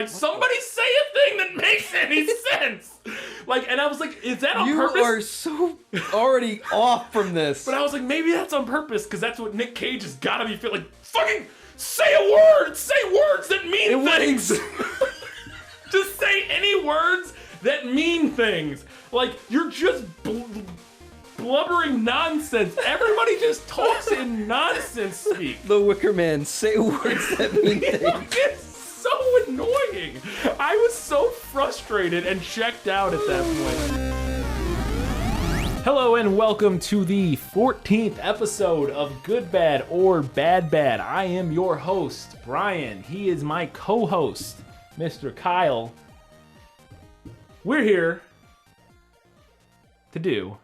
Somebody say a thing that makes any sense. Like, and I was like, is that on purpose? You are so already off from this. But I was like, maybe that's on purpose, because that's what Nick Cage has got to be feeling. Like, fucking say a word! Say words that mean things! Just say any words that mean things. Like, you're just blubbering nonsense. Everybody just talks in nonsense speak. The Wicker Man, say words that mean things. It's so annoying. I was so frustrated and checked out at that point. Hello and welcome to the 14th episode of Good Bad or Bad Bad. I am your host, Brian. He is my co-host, Mr. Kyle. We're here to do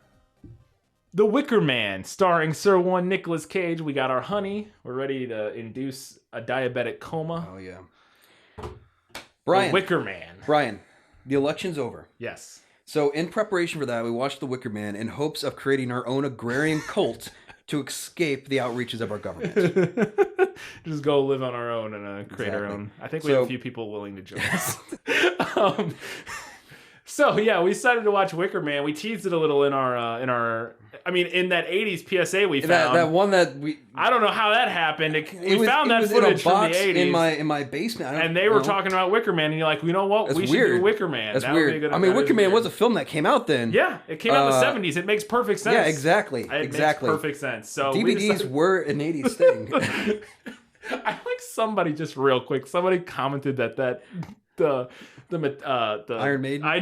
The Wicker Man, starring Sir One Nicolas Cage. We got our honey. We're ready to induce a diabetic coma. Oh, yeah. Brian. The Wicker Man. Brian, the election's over. Yes. So in preparation for that, we watched The Wicker Man in hopes of creating our own agrarian cult to escape the outreaches of our government. Just go live on our own and create our own. I think we have a few people willing to join us. So yeah, we decided to watch Wicker Man. We teased it a little in that 80s PSA we found. That one that we... I don't know how that happened. We found that footage from the 80s. in my basement. And they were talking about Wicker Man, and you're like, you know what? That's We weird. should do Wicker Man. That's weird. Wicker Man was a film that came out then. Yeah, it came out in the 70s. It makes perfect sense. Yeah, exactly. It makes perfect sense. So DVDs were an 80s thing. I like somebody just real quick. Somebody commented that the Iron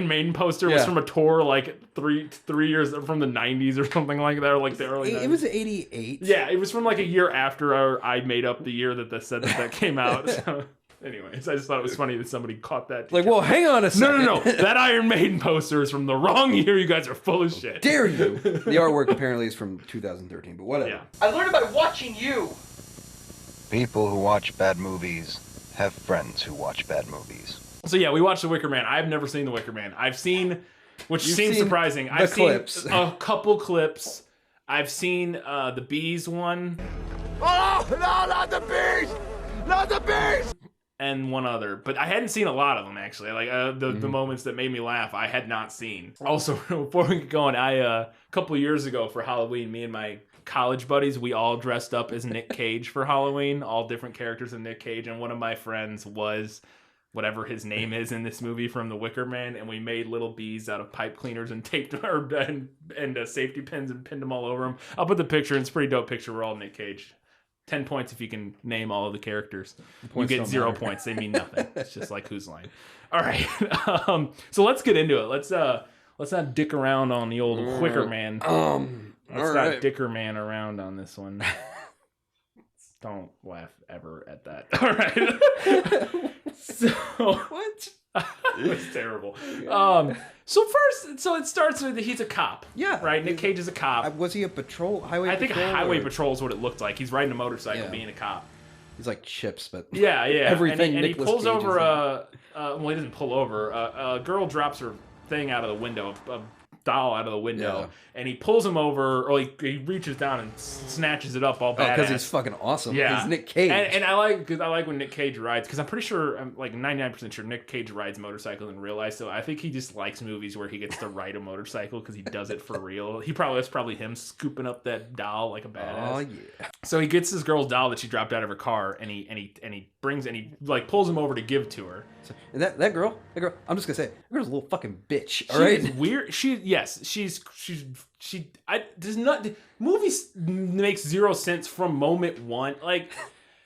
Maiden poster was from a tour like three years from the 90s or something like that, or like the early 90s. It was 88. Yeah, it was from like a year after I made up the year that said that came out. So, anyways, I just thought it was funny that somebody caught that. Like, well, hang on a second. No. That Iron Maiden poster is from the wrong year. You guys are full of shit. Dare you? The artwork apparently is from 2013, but whatever. Yeah. I learned by watching you. People who watch bad movies have friends who watch bad movies. So yeah, we watched The Wicker Man. I've never seen The Wicker Man. I've seen, which seems surprising. I've clips. seen a couple clips. I've seen the Bees one. Oh, no, not the bees! Not the bees! And one other, but I hadn't seen a lot of them actually. Like the moments that made me laugh, I had not seen. Also, before we get going, a couple of years ago for Halloween, me and my college buddies, we all dressed up as Nick Cage for Halloween, all different characters of Nick Cage, and one of my friends was whatever his name is in this movie from The Wicker Man, and we made little bees out of pipe cleaners and taped them and safety pins and pinned them all over them. I'll put the picture. It's a pretty dope picture. We're all Nick Cage. 10 points if you can name all of the characters. You get 0 points. They mean nothing. It's just like Whose Line. All right. So let's get into it. Let's not dick around on the old Wicker Man. Let's not dicker man around on this one. Don't laugh ever at that. All right. So What? it was terrible. So it starts with he's a cop. Yeah. Right? Nick Cage is a cop. Was he a highway I think patrol? highway patrol is what it looked like. He's riding a motorcycle being a cop. He's like Chips, but... Yeah. Everything and he Nicolas pulls Cage over well, he doesn't pull over. A girl drops her thing out of the window, a doll out of the window, and he pulls him over, or he reaches down and snatches it up all badass. because he's fucking awesome. Yeah. He's Nick Cage. And I like when Nick Cage rides, because I'm pretty sure, I'm like 99% sure Nick Cage rides motorcycles in real life, so I think he just likes movies where he gets to ride a motorcycle because he does it for real. That's probably him scooping up that doll like a badass. Oh, yeah. So he gets this girl's doll that she dropped out of her car, and he pulls him over to give to her. So, and that girl, I'm just gonna say, that girl's a little fucking bitch. All She's right. weird. Movies makes 0 sense from moment one. Like,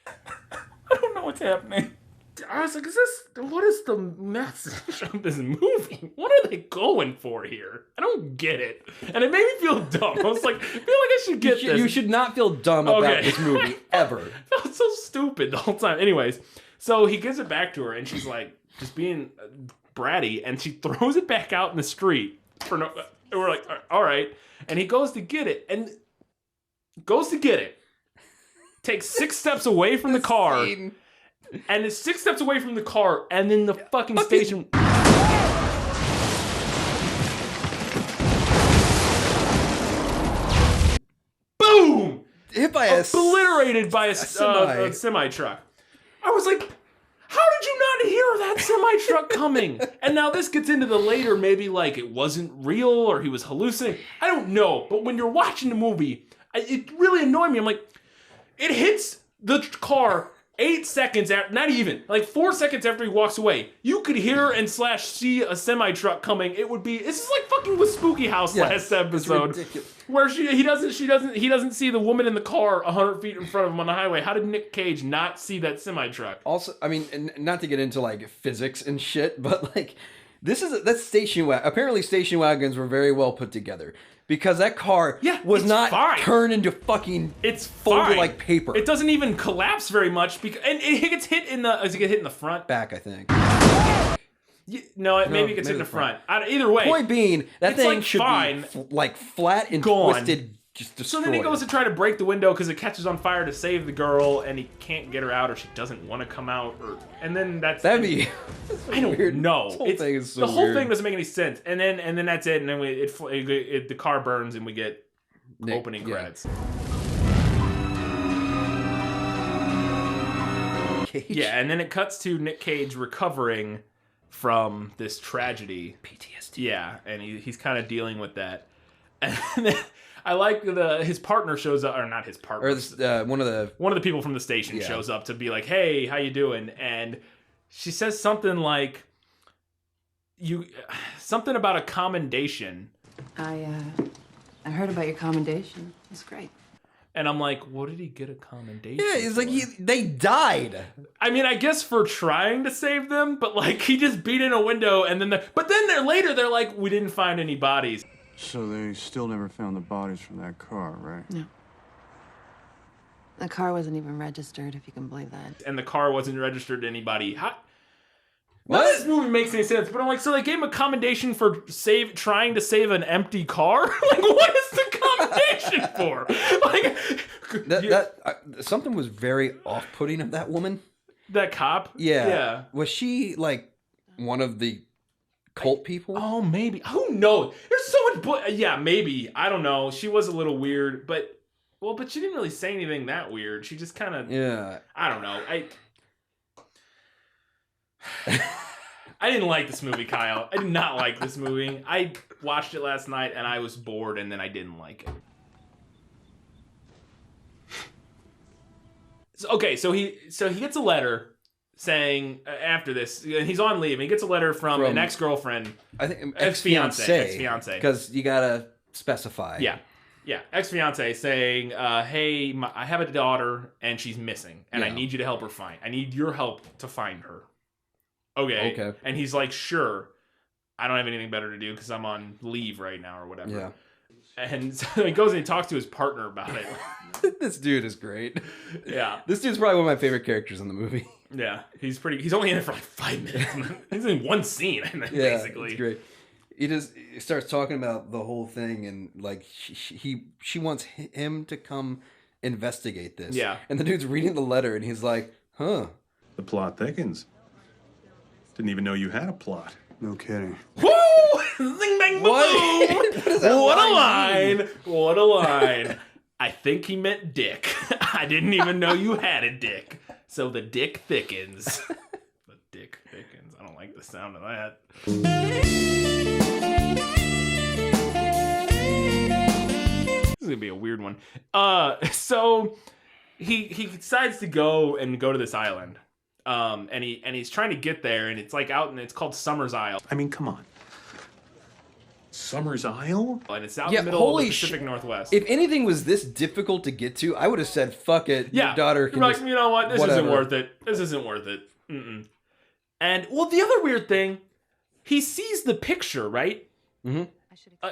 I don't know what's happening. I was like, what is the message of this movie? What are they going for here? I don't get it. And it made me feel dumb. I was like, I feel like I should get this. You should not feel dumb about this movie, ever. I felt so stupid the whole time. Anyways, so he gives it back to her, and she's like, just being bratty, and she throws it back out in the street. And we're like, all right. And he goes to get it, takes 6 steps away from the car, and is 6 steps away from the car, and then the fucking station... Boom! Hit by obliterated by a semi truck. I was like, How did you not hear that semi-truck coming? And now this gets into the later, maybe like it wasn't real or he was hallucinating. I don't know. But when you're watching the movie, it really annoyed me. I'm like, it hits the car 8 seconds after, not even, like 4 seconds after he walks away. You could hear and / see a semi-truck coming. It would be, it's just like fucking with Spooky House last episode. Where he doesn't see the woman in the car 100 feet in front of him on the highway. How did Nick Cage not see that semi-truck? Also, I mean, and not to get into like physics and shit, but like, that's station wagon. Apparently station wagons were very well put together. Because that car was not turned into fucking folded like paper. It doesn't even collapse very much because and it gets hit in the hit in the front? Back, I think. Maybe it gets hit in the front. Either way. Point being, that thing like should be like flat and twisted, just destroyed. So then he goes to try to break the window because it catches on fire to save the girl, and he can't get her out, or she doesn't want to come out, and then that'd be. I don't know. The whole thing doesn't make any sense, and then that's it, and then the car burns, and we get opening credits. Cage. Yeah, and then it cuts to Nick Cage recovering from this tragedy. PTSD. Yeah, and he's kind of dealing with that. And then I like his partner shows up, or not his partner. Or one of the people from the station shows up to be like, "Hey, how you doing?" And she says something like, something about a commendation. I heard about your commendation. It's great. And I'm like, what did he get a commendation? Yeah, it's like they died. I mean, I guess for trying to save them, but like he just beat in a window, and then later they're like, we didn't find any bodies. So they still never found the bodies from that car, right? No. The car wasn't even registered, if you can believe that. And the car wasn't registered to anybody. None of this movie makes any sense, but I'm like, so they gave him a commendation for trying to save an empty car? Like, what is the commendation for? Like, something was very off-putting of that woman. That cop? Yeah. Was she, like, one of the cult people? Oh, maybe. Who knows? There's so much... yeah, maybe. I don't know. She was a little weird, but she didn't really say anything that weird. She just kind of... Yeah. I don't know. I didn't like this movie, Kyle. I did not like this movie. I watched it last night, and I was bored, and then I didn't like it. So he gets a letter saying after this, he's on leave, and he gets a letter from an ex-girlfriend. I think ex-fiance. Because you gotta specify. Yeah, ex-fiance saying, hey, I have a daughter, and she's missing, and I need you to help her find. I need your help to find her. Okay. And he's like, sure. I don't have anything better to do because I'm on leave right now or whatever. Yeah. And so he goes and he talks to his partner about it. This dude is great. Yeah. This dude's probably one of my favorite characters in the movie. Yeah. He's only in it for like 5 minutes. He's in one scene, basically. It's great. He starts talking about the whole thing, and like she wants him to come investigate this. Yeah. And the dude's reading the letter, and he's like, huh. The plot thickens. Didn't even know you had a plot. No kidding. Woo! Zing bang boom! What a line! What a line! I think he meant dick. I didn't even know you had a dick. So the dick thickens. The dick thickens. I don't like the sound of that. This is gonna be a weird one. So he decides to go to this island. And he's trying to get there, and it's like out, and it's called Summer's Isle. I mean, come on. Summer's Isle? And it's out in the middle of the Pacific Northwest. If anything was this difficult to get to, I would have said, fuck it. Your daughter can you know what? This isn't worth it. This isn't worth it. Mm-mm. And, well, the other weird thing, he sees the picture, right? Mm-hmm.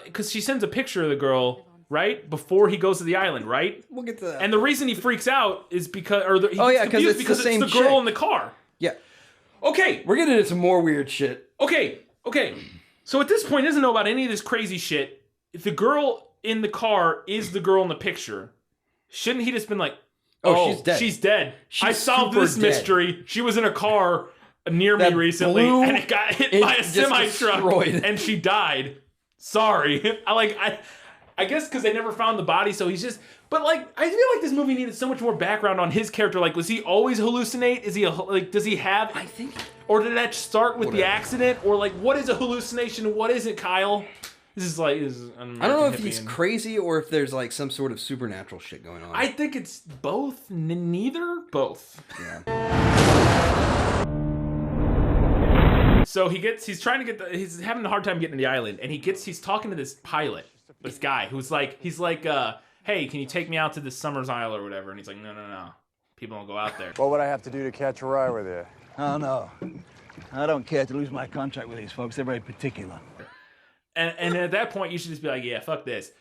Because she sends a picture of the girl, right? Before he goes to the island, right? We'll get to that. And the reason he freaks out is because... because it's the girl in the car. Yeah. Okay. We're getting into some more weird shit. Okay. So at this point, he doesn't know about any of this crazy shit. If the girl in the car is the girl in the picture, shouldn't he just been like, oh, she's dead. I solved this mystery. She was in a car near me recently, and it got hit by a semi-truck, and she died. Sorry. I guess because they never found the body, so he's just. But like, I feel like this movie needed so much more background on his character. Like, was he always hallucinate? Is he like? Does he have? I think. Or did that start with the accident? Or like, what is a hallucination? What isn't, Kyle? This is like. I don't know if he's crazy or if there's like some sort of supernatural shit going on. I think it's both. Neither. Both. Yeah. So he's he's having a hard time getting to the island, and he's talking to this pilot, this guy who's like, hey, can you take me out to this Summers Isle or whatever? And he's like, no, people don't go out there. What would I have to do to catch a ride with you? Oh, no. I don't care to lose my contract with these folks. They're very particular. And at that point, you should just be like, yeah, fuck this.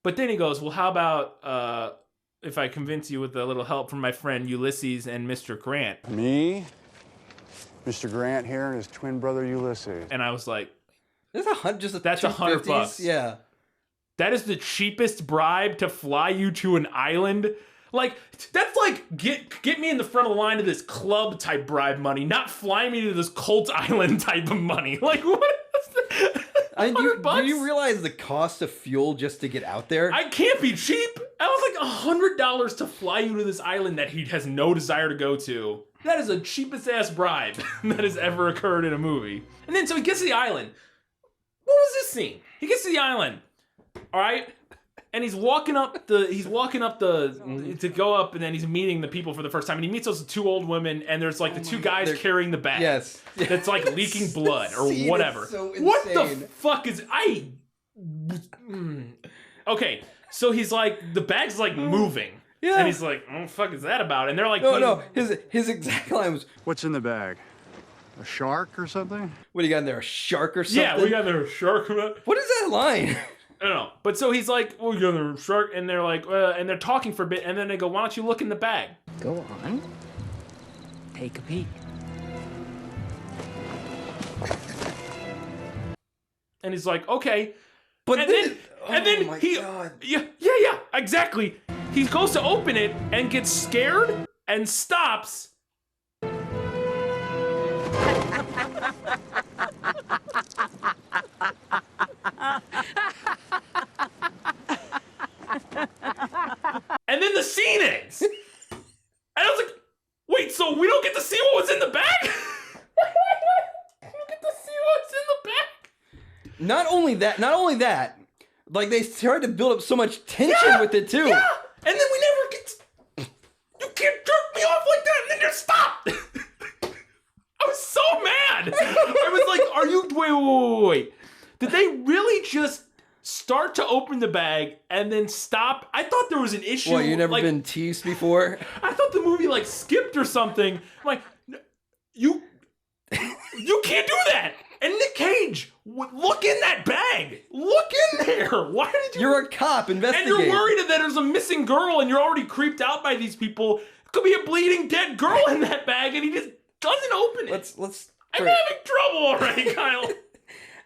But then he goes, well, how about if I convince you with a little help from my friend Ulysses and Mr. Grant? Me? Mr. Grant here and his twin brother Ulysses. And I was like, that's $100. Yeah. That is the cheapest bribe to fly you to an island. Like, that's like, get me in the front of the line of this club type bribe money, not fly me to this cult island type of money. Like, what is that? Do you realize the cost of fuel just to get out there? I can't be cheap. That was like $100 to fly you to this island that he has no desire to go to. That is the cheapest ass bribe that has ever occurred in a movie. And then so he gets to the island. What was this scene? He gets to the island. All right? And he's walking up to go up, and then he's meeting the people for the first time. And he meets those two old women, and there's like the two guys carrying the bag. Yes. That's like leaking blood or whatever. So what the fuck is Okay, so he's like, the bag's like moving. Yeah. And he's like, what the fuck is that about? And they're like, no. His exact line was, what's in the bag? A shark or something? What do you got in there? A shark or something? Yeah, we got in there a shark. What is that line? I don't know. But so he's like, we got in there a shark, and they're like, and they're talking for a bit, and then they go, why don't you look in the bag? Go on. Take a peek. And he's like, okay. But then he, God. Yeah, exactly. He goes to open it and gets scared and stops. And then the scene ends. And I was like, wait, so we don't get to see what was in the bag? We don't get to see what's in the bag? Not only that, like they tried to build up so much tension with it too. Yeah, and then we never get to, you can't jerk me off like that and then just stop. I was so mad. I was like, are you, wait. Did they really just start to open the bag and then stop? I thought there was an issue. What, you never been teased before? I thought the movie like skipped or something. I'm like, you can't do that. And Nick Cage, look in that bag. Look in there. Why did you? You're a cop. Investigate. And you're worried that there's a missing girl, and you're already creeped out by these people. It could be a bleeding dead girl in that bag, and he just doesn't open it. I'm having trouble already, Kyle.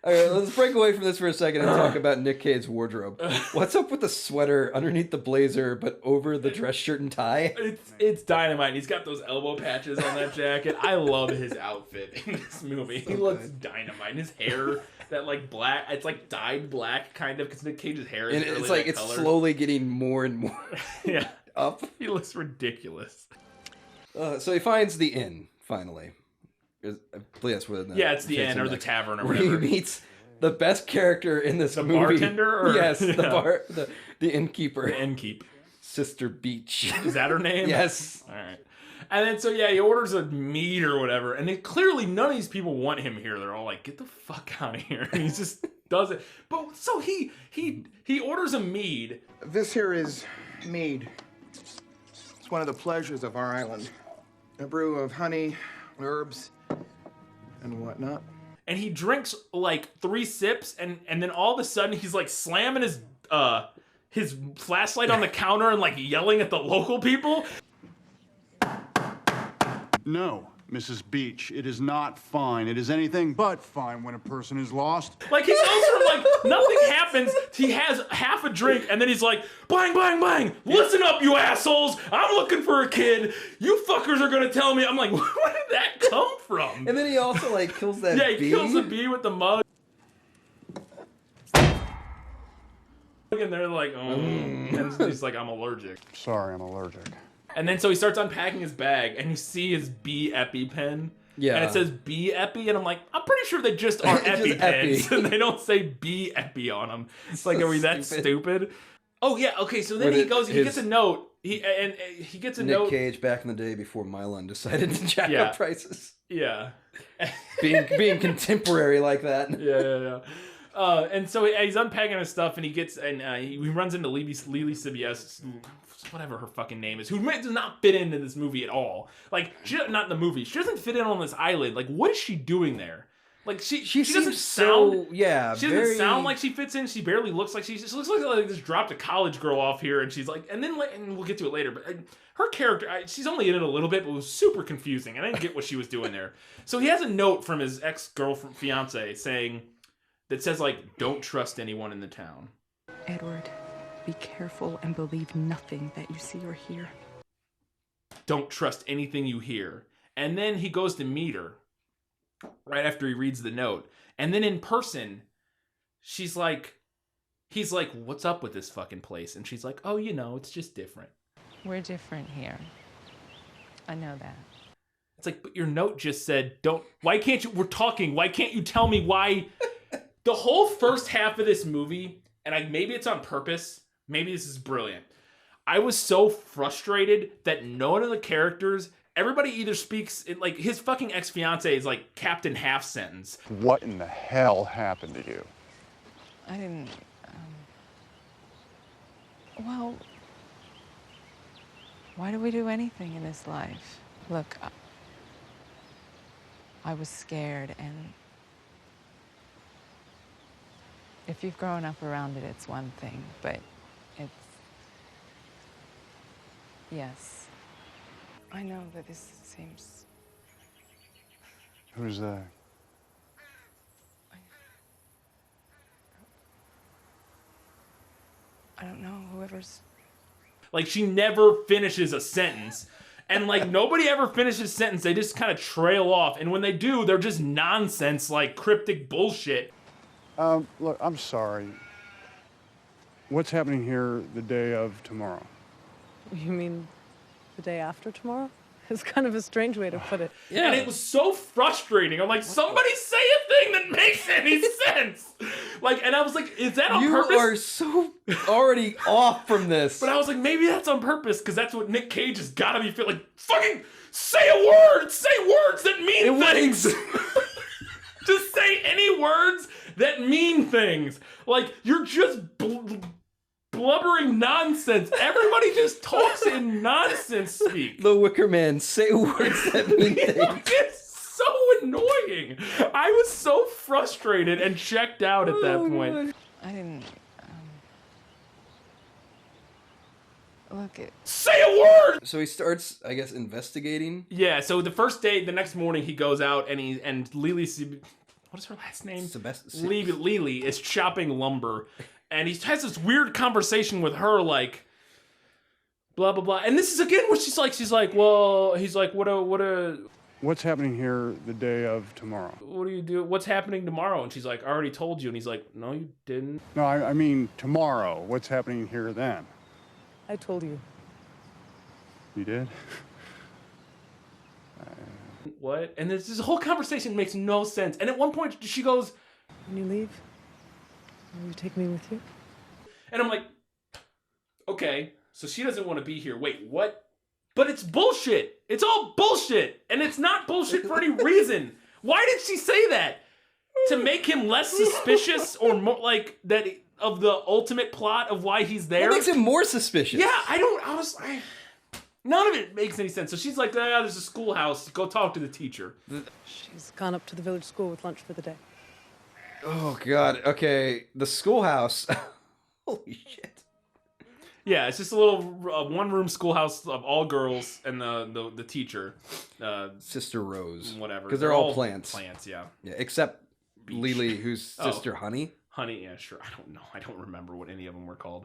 All right, let's break away from this for a second and talk about Nick Cage's wardrobe. What's up with the sweater underneath the blazer, but over the dress shirt and tie? It's dynamite. He's got those elbow patches on that jacket. I love his outfit in this movie. He looks dynamite. And his hair, that like black, it's like dyed black kind of, because Nick Cage's hair is it's like it's slowly getting more and more up. He looks ridiculous. So he finds the inn finally. I believe that's where it's the inn or the tavern or whatever. He meets the best character in this movie. The bartender? Or? Yes, the innkeeper. The innkeep. Sister Beach. Is that her name? Yes. All right. And then, so he orders a mead or whatever. And clearly none of these people want him here. They're all like, get the fuck out of here. And he just does it. But so he orders a mead. This here is mead. It's one of the pleasures of our island. A brew of honey, herbs, and whatnot. And he drinks like 3 sips, and then all of a sudden he's like slamming his flashlight on the counter and like yelling at the local people. No, Mrs. Beach, it is not fine. It is anything but fine when a person is lost. Like he tells her like nothing happens. He has half a drink and then he's like, bang, bang, bang. Listen up, you assholes. I'm looking for a kid. You fuckers are gonna tell me. I'm like, where did that come from? And then he also like kills that bee. Yeah, he kills the bee with the mug. going, and they're like, oh, and he's like, I'm allergic. Sorry, I'm allergic. And then so he starts unpacking his bag, and you see his B EpiPen. Yeah. And it says B Epi, and I'm like, I'm pretty sure they just are EpiPens, and they don't say B Epi on them. It's like, are we that stupid? Oh yeah, okay. So then he gets a note. He gets a note. Nick Cage back in the day before Milan decided to jack up prices. Yeah. being contemporary like that. Yeah. And so he's unpacking his stuff, and he runs into Lily CBS, whatever her fucking name is, who does not fit into this movie at all. Like, not in the movie. She doesn't fit in on this island. Like, what is she doing there? Like, she doesn't sound... She doesn't sound like she fits in. She barely looks like she looks like they just dropped a college girl off here, and she's like... And we'll get to it later, but her character, she's only in it a little bit, but it was super confusing. I didn't get what she was doing there. So he has a note from his ex-girlfriend, fiance, that says, like, don't trust anyone in the town. Edward, be careful and believe nothing that you see or hear. Don't trust anything you hear. And then he goes to meet her right after he reads the note. And then in person, he's like, what's up with this fucking place? And she's like, oh, it's just different. We're different here. I know that. It's like, but your note just said, why can't you, we're talking, why can't you tell me why? The whole first half of this movie, and maybe it's on purpose, maybe this is brilliant. I was so frustrated that none of the characters, everybody either speaks, like his fucking ex-fiance is like Captain Half Sentence. What in the hell happened to you? I didn't, well, why do we do anything in this life? Look, I was scared, and if you've grown up around it, it's one thing, but yes. I know that this seems... Who's that? I don't know, whoever's... Like, she never finishes a sentence. And, like, nobody ever finishes a sentence. They just kind of trail off. And when they do, they're just nonsense, like, cryptic bullshit. Look, I'm sorry. What's happening here the day of tomorrow? You mean the day after tomorrow? It's kind of a strange way to put it. Yeah. And it was so frustrating. I'm like, somebody say a thing that makes any sense. Like, and I was like, is that on purpose? You are so already off from this. But I was like, maybe that's on purpose, because that's what Nick Cage has got to be feeling. Like, fucking say a word! Say words that mean things! Just say any words that mean things. Like, you're just blubbering nonsense. Everybody just talks in nonsense speak. The Wicker Man, say words that mean things. It's so annoying. I was so frustrated and checked out at that point. God. I didn't... Look, say a word! So he starts, I guess, investigating? Yeah, so the first day, the next morning, he goes out and Lily... What is her last name? Lily is chopping lumber. And he has this weird conversation with her, like, blah, blah, blah. And this is, again, where she's like, well, he's like, What's happening here the day of tomorrow? What do you do? What's happening tomorrow? And she's like, I already told you. And he's like, no, you didn't. No, I mean tomorrow. What's happening here then? I told you. You did? What? And this whole conversation makes no sense. And at one point, she goes... When you leave, will you take me with you? And I'm like, okay, so she doesn't want to be here. Wait, what? But it's bullshit. It's all bullshit. And it's not bullshit for any reason. Why did she say that? To make him less suspicious or more like that of the ultimate plot of why he's there? What makes him more suspicious? Yeah, none of it makes any sense. So she's like, there's a schoolhouse. Go talk to the teacher. She's gone up to the village school with lunch for the day. Oh, God. Okay. The schoolhouse. Holy shit. Yeah, it's just a little one-room schoolhouse of all girls and the teacher. Sister Rose. Whatever. Because they're all plants. Plants, yeah. Yeah, except Lily, who's Sister Honey. Honey, yeah, sure. I don't know. I don't remember what any of them were called.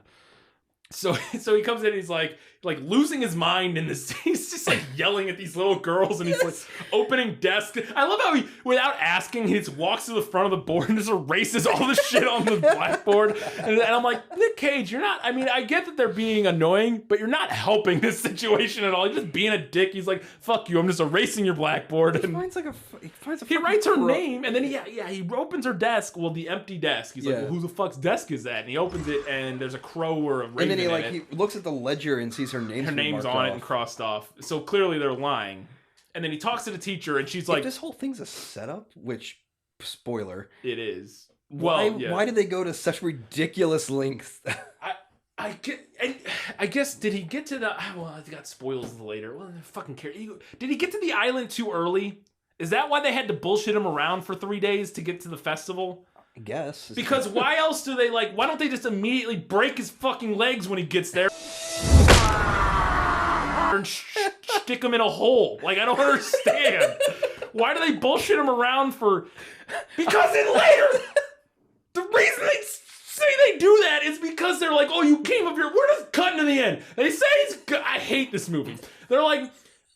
So he comes in and he's like losing his mind in this. He's just like yelling at these little girls and he's like opening desks. I love how he, without asking, he just walks to the front of the board and just erases all the shit on the blackboard. And I'm like, Nick Cage, you're not, I mean, I get that they're being annoying, but you're not helping this situation at all. You're just being a dick. He's like, fuck you, I'm just erasing your blackboard. And he writes her name and then he opens her desk. Well, the empty desk. He's like, well, who the fuck's desk is that? And he opens it and there's a crow or a raven. And then he looks at the ledger and sees her name's on it and crossed off. So clearly they're lying. And then he talks to the teacher and she's like, this whole thing's a setup, which, spoiler, it is. Why did they go to such ridiculous lengths? I guess, did he get to the, well, I got spoils later. Well, I fucking care. Did he get to the island too early? Is that why they had to bullshit him around for 3 days to get to the festival? I guess. Because why else do they why don't they just immediately break his fucking legs when he gets there? And stick him in a hole. Like, I don't understand. Why do they bullshit him around for... Because then later, the reason they say they do that is because they're like, oh, you came up here. We're just cutting to the end. They say I hate this movie. They're like,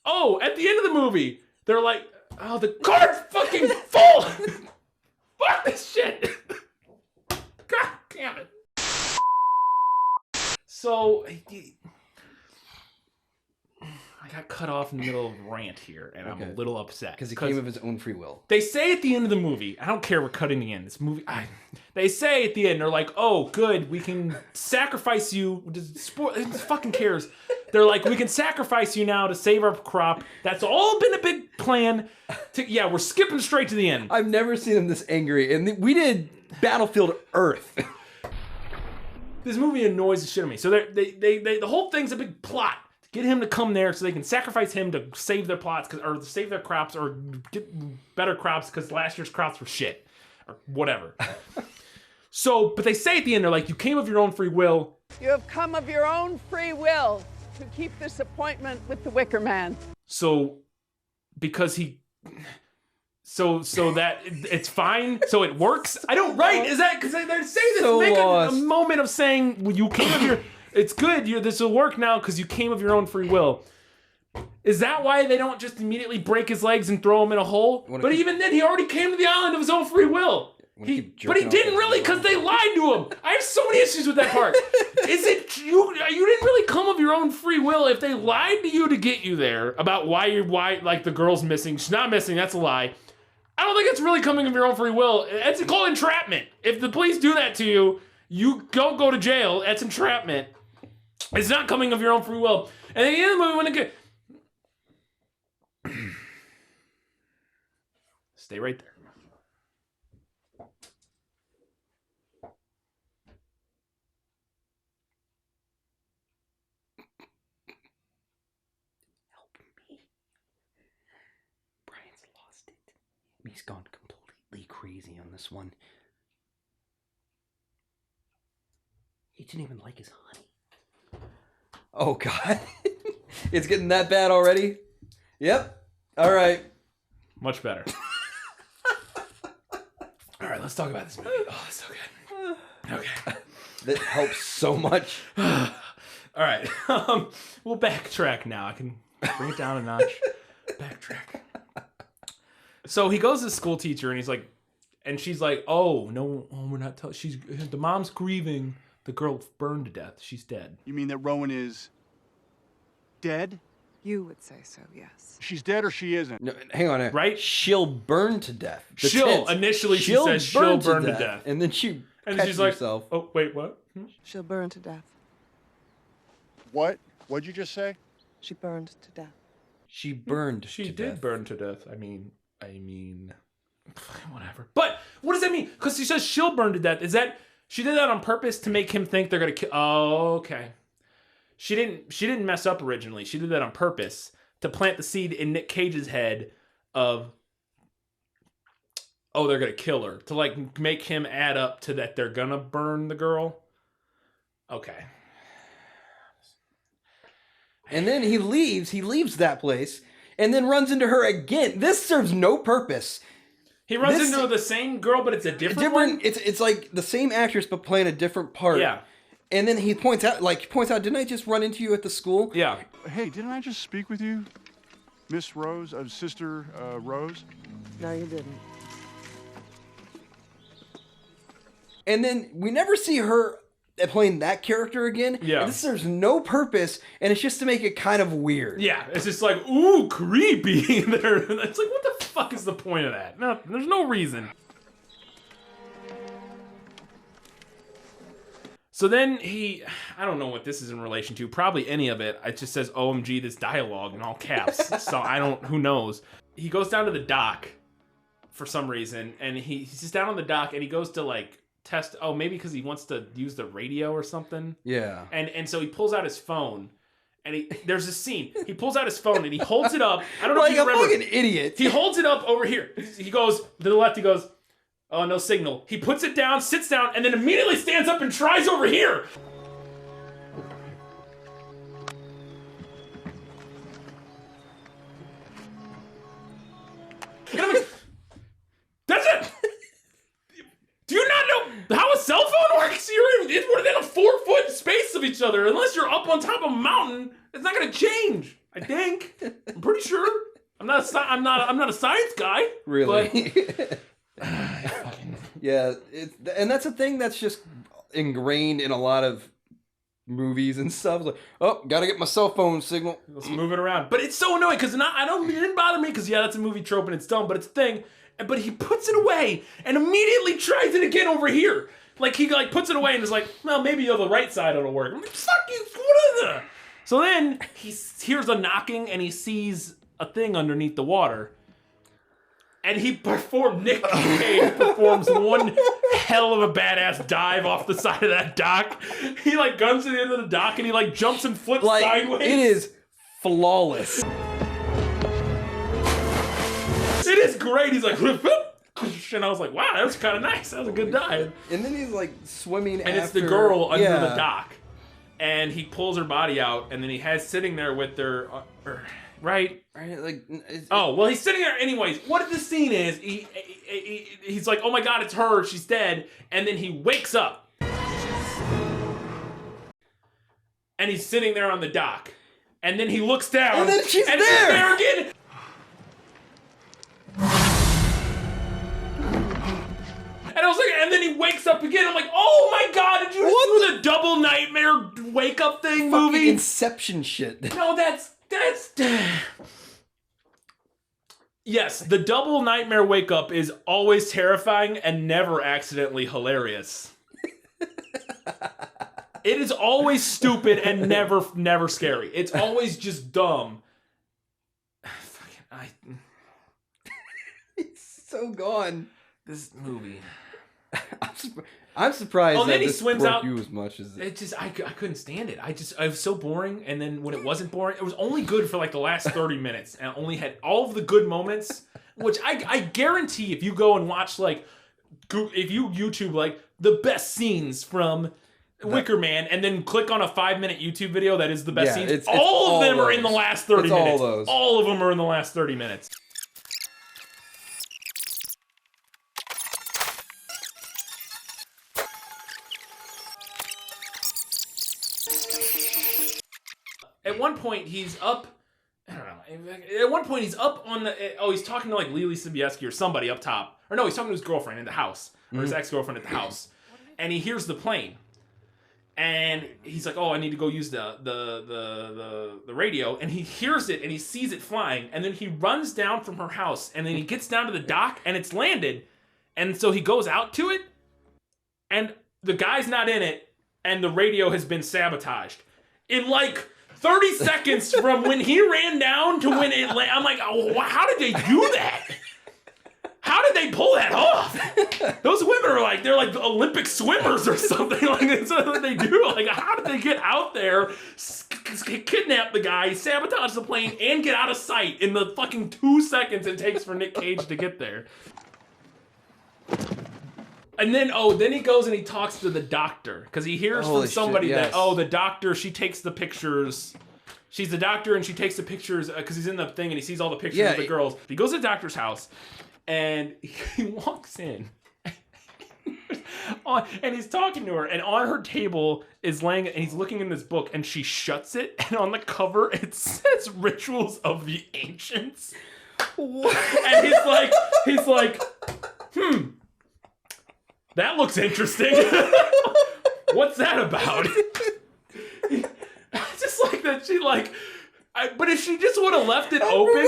oh, at the end of the movie, they're like, oh, the card's fucking full. Fuck this shit. God damn it. So... I got cut off in the middle of a rant here, and I'm a little upset. Because he came of his own free will. They say at the end of the movie, I don't care, we're cutting the end. This movie, they say at the end, they're like, oh, good, we can sacrifice you. Who fucking cares? They're like, we can sacrifice you now to save our crop. That's all been a big plan. We're skipping straight to the end. I've never seen him this angry, and we did Battlefield Earth. This movie annoys the shit out of me. So the whole thing's a big plot. Get him to come there so they can sacrifice him to save their plots or save their crops or get better crops because last year's crops were shit or whatever. But they say at the end, they're like, you came of your own free will. You have come of your own free will to keep this appointment with the Wicker Man. So that it's fine. So it works. I don't is that because they say this make a moment of saying well, you came of your. It's good. This will work now because you came of your own free will. Is that why they don't just immediately break his legs and throw him in a hole? But even then, he already came to the island of his own free will. But he didn't really because they lied to him. I have so many issues with that part. Is it you didn't really come of your own free will if they lied to you to get you there about why the girl's missing? She's not missing. That's a lie. I don't think it's really coming of your own free will. It's called entrapment. If the police do that to you, you don't go to jail. That's entrapment. It's not coming of your own free will. And at the end of the movie, when it gets... Stay right there. Help me. Brian's lost it. He's gone completely crazy on this one. He didn't even like his honey. Oh, God. It's getting that bad already? Yep. All right. Much better. All right, let's talk about this movie. Oh, it's so good. Okay. That helps so much. All right. We'll backtrack now. I can bring it down a notch. Backtrack. So he goes to the school teacher, and he's like, and she's like, oh, no, we're not telling. The mom's grieving. The girl burned to death. She's dead. You mean that Rowan is dead? You would say so, yes. She's dead or she isn't? No, hang on. Right? She'll burn to death. Initially she says she'll burn to death. And then she's like, oh, wait, what? She'll burn to death. What? What'd you just say? She burned to death. She burned She to did death. burn to death. I mean, whatever. But what does that mean? Because she says she'll burn to death. Is that... She did that on purpose to make him think they're gonna kill. Oh, okay. She didn't mess up originally. She did that on purpose to plant the seed in Nick Cage's head of, oh, they're gonna kill her, to make him add up to that they're gonna burn the girl. Okay. And then he leaves that place, and then runs into her again. This serves no purpose. He runs into the same girl, but it's a different one? It's like the same actress, but playing a different part. Yeah. And then he points out, didn't I just run into you at the school? Yeah. Hey, didn't I just speak with you? Miss Rose, Sister Rose? No, you didn't. And then we never see her playing that character again. Yeah. And this serves no purpose, and it's just to make it kind of weird. Yeah, it's just like, ooh, creepy. It's like, what the fuck is the point of that? No, there's no reason. So then I don't know what this is in relation to, probably any of it. It just says, OMG, this dialogue in all caps. So who knows. He goes down to the dock for some reason, and he's just down on the dock, and he goes to like, test, maybe because he wants to use the radio or something. Yeah. And so he pulls out his phone, and there's a scene. He pulls out his phone and he holds it up. I don't know if you remember. Like a fucking idiot. He holds it up over here. He goes to the left. He goes, oh, no signal. He puts it down, sits down, and then immediately stands up and tries over here. And I'm like, that's it. Do you not know how a cell phone works? You're within a 4-foot space of each other. Unless you're up on top of a mountain, it's not going to change. I think. I'm pretty sure. I'm not a science guy. Really? But, yeah, and that's a thing that's just ingrained in a lot of movies and stuff. Like, oh, gotta get my cell phone signal. Let's move it around. But it's so annoying because it didn't bother me because yeah, that's a movie trope and it's dumb, but it's a thing. But he puts it away and immediately tries it again over here. Like he puts it away and is like, well, maybe on the right side it'll work. I'm like, fuck you, what is that? So then he hears a knocking and he sees a thing underneath the water. And Nick Cage performs one hell of a badass dive off the side of that dock. He guns to the end of the dock and he jumps and flips sideways. It is flawless. It is great. He's like, whoop, whoop. And I was like, wow, that was kind of nice. That was a good dive. And then he's swimming and it's the girl under the dock. And he pulls her body out and then he has sitting there with her, right? He's sitting there anyways. What the scene is, he's like, oh my god, it's her, she's dead. And then he wakes up. And he's sitting there on the dock. And then he looks down. And then she's there again. And I was like, and then he wakes up again. I'm like, oh my god, did you do the double nightmare wake up thing movie? Inception shit. No, that's yes, the double nightmare wake up is always terrifying and never accidentally hilarious. It is always stupid and never scary. It's always just dumb. It's so gone. This movie. I'm surprised that then he this swims broke out. you as much as it just I couldn't stand it. I was so boring, and then when it wasn't boring, it was only good for the last 30 minutes, and only had all of the good moments. Which I guarantee, if you go and watch if you YouTube the best scenes from Wicker Man, and then click on a 5-minute YouTube video that is the best scenes, it's all of them those. are in the last 30 minutes. All those. All of them are in the last 30 minutes. At one point, he's up. I don't know. At one point, he's up on the. He's talking to Lily Sobieski or somebody up top. Or no, he's talking to his girlfriend in the house, or his ex-girlfriend at the house, and he hears the plane, and he's like, "Oh, I need to go use the radio." And he hears it, and he sees it flying, and then he runs down from her house, and then he gets down to the dock, and it's landed, and so he goes out to it, and the guy's not in it, and the radio has been sabotaged. In 30 seconds from when he ran down to when it landed. I'm like, oh, how did they do that? How did they pull that off? Those women are they're Olympic swimmers or something. That's what they do. How did they get out there, kidnap the guy, sabotage the plane, and get out of sight in the fucking 2 seconds it takes for Nick Cage to get there? And then, then he goes and he talks to the doctor. Because he hears from somebody that, the doctor, she takes the pictures. She's the doctor and she takes the pictures because he's in the thing and he sees all the pictures of the girls. He goes to the doctor's house and he walks in. And he's talking to her, and on her table is laying, and he's looking in this book, and she shuts it, and on the cover it says "Rituals of the Ancients." What? And he's like, that looks interesting. What's that about? Just like that, but if she just would have left it open.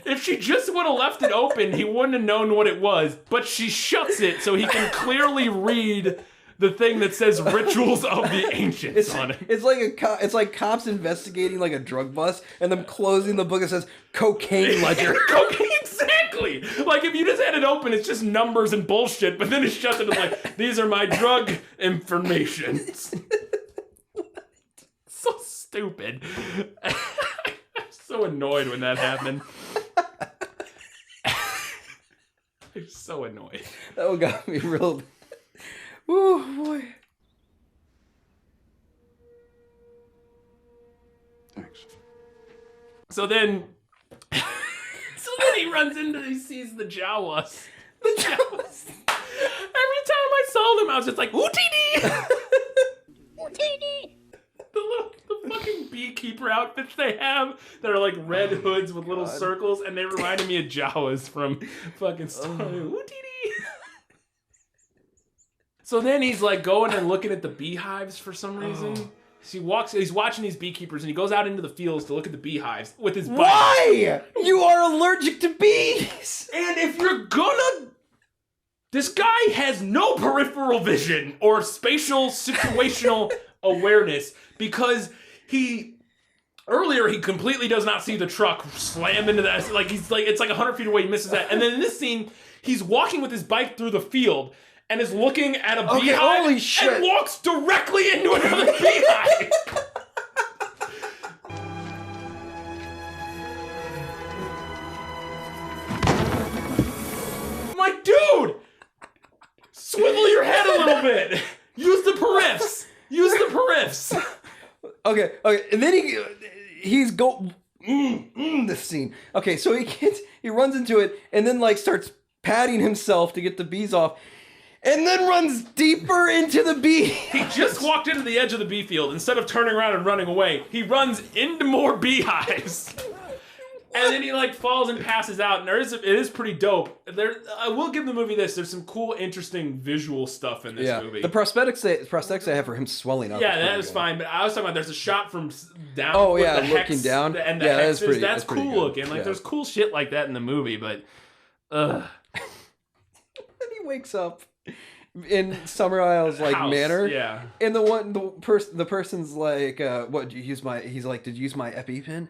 If she just would have left it open, he wouldn't have known what it was. But she shuts it so he can clearly read the thing that says "Rituals of the Ancients" on it. It's like cops investigating like a drug bust, and them closing the book that says "Cocaine Ledger." Cocaine, exactly. Like if you just had it open, it's just numbers and bullshit. But then it shuts it and like, these are my drug information. So stupid. I'm so annoyed when that happened. I'm so annoyed. That one got me real. Ooh, boy. Thanks. So then he runs into, he sees the Jawas. The Jawas. Every time I saw them, I was just like, "Ootini!" Ootini! The fucking beekeeper outfits they have that are like red hoods with little circles, and they reminded me of Jawas from fucking Ootini! So then he's like going and looking at the beehives for some reason. So he's watching these beekeepers, and he goes out into the fields to look at the beehives with his bike. Why? You are allergic to bees! And if you're gonna... This guy has no peripheral vision or spatial situational awareness, because earlier he completely does not see the truck slam into that. It's like 100 feet away, he misses that. And then in this scene, he's walking with his bike through the field and is looking at a beehive holy shit. and walks directly into another beehive. I'm like, dude, swivel your head a little bit. Use the periffs. Use the periffs. Okay, and then he's this scene. Okay, so he runs into it and then like starts patting himself to get the bees off, and then runs deeper into the bee. He just walked into the edge of the bee field. Instead of turning around and running away, he runs into more beehives. And then he like falls and passes out, and it is pretty dope. I will give the movie this. There's some cool, interesting visual stuff in this movie. The prosthetics they have for him swelling up. Yeah, that is fine. But I was talking about there's a shot from down. Oh with yeah, the looking hex, down. And the hexes, that's cool looking. Like there's cool shit like that in the movie, but Then he wakes up in Summer Isle's like manor. Yeah. And the person's like, what, did you use my did you use my EpiPen?